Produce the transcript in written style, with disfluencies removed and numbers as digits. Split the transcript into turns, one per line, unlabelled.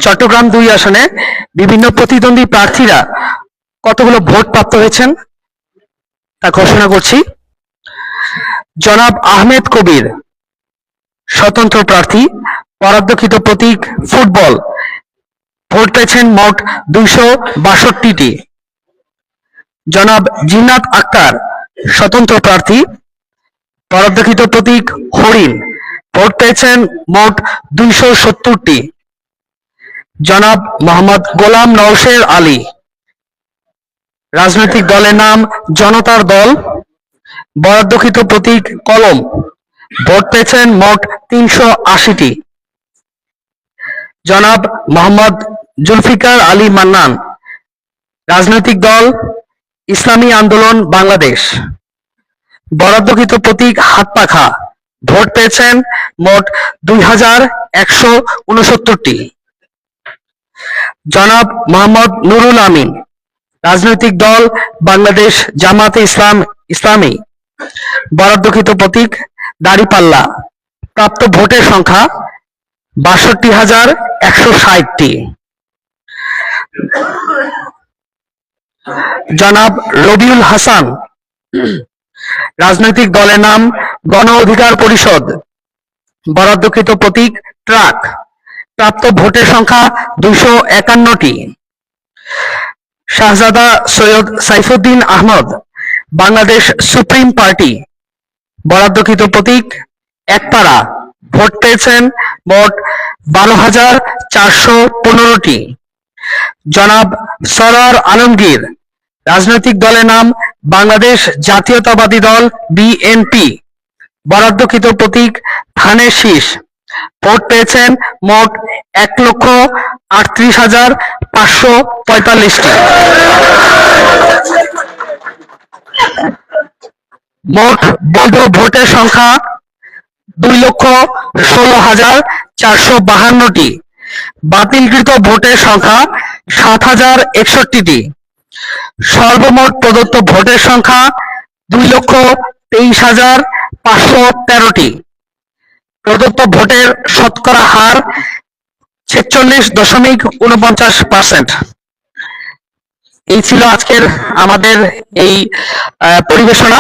চট্টগ্রাম ২ আসনে বিভিন্ন প্রতিদ্বন্দ্বী প্রার্থীরা কতগুলো ভোট প্রাপ্ত হয়েছেন তা ঘোষণা করছি। জনাব আহমেদ কবির স্বতন্ত্র প্রার্থী, বরাদ্দকৃত প্রতীক ফুটবল, ভোট পেয়েছেন মোট ২৬২টি। জনাব জিন্নাত আক্তার স্বতন্ত্র প্রার্থী, বরাদ্দকৃত প্রতীক হরিণ, ভোট পেয়েছেন মোট ২৭০টি। জনাব মোহাম্মদ গোলাম নওশের আলী, রাজনৈতিক দলের নাম জনতার দল, বরাদ্দকৃত প্রতীক কলম, ভোট পেয়েছেন মোট ৩৮০টি। জনাব মোহাম্মদ জুলফিকার আলী মান্নান, রাজনৈতিক দল ইসলামী আন্দোলন বাংলাদেশ, বরাদ্দকৃত প্রতীক হাতপাখা, ভোট পেয়েছেন মোট ২১৬৯টি। জনাব মোহাম্মদ নুরুল আমিন, রাজনৈতিক দল বাংলাদেশ জামাতে ইসলামী, বরাদ্দকৃত প্রতীক দাঁড়িপাল্লা, প্রাপ্ত ভোটের সংখ্যা ৬২,১৬০টি। জনাব রবিউল হাসান, রাজনৈতিক দলের নাম গণ অধিকার পরিষদ, বরাদ্দকৃত প্রতীক ট্রাক, প্রাপ্ত ভোটের সংখ্যা ২৫১টি। শাহজাদা সৈয়দ সাইফুদ্দিন আহমদ, বাংলাদেশ সুপ্রিম পার্টি, বরাদ্দকৃত প্রতীক একতারা, ভোট পেয়েছেন মোট ১২,৪১৫টি। জনাব সরোয়ার আলমগীর, রাজনৈতিক দলের নাম বাংলাদেশ জাতীয়তাবাদী দল বিএনপি, বরাদ্দকৃত প্রতীক ধানের শীষ, ভোট পেয়েছেন মোট ১,৩৮,৫৪৫টি। মোট বৈধ ভোটের সংখ্যা ২,১৬,৪৫২টি। বাতিলকৃত ভোটের সংখ্যা ৭,০৬১টি। সর্বমোট প্রদত্ত ভোটের সংখ্যা ২,২৩,৫১৩টি। প্রদত্ত ভোটের শতকরা হার ৪৬.৪৯%। এই ছিল আজকের আমাদের এই পরিবেশনা।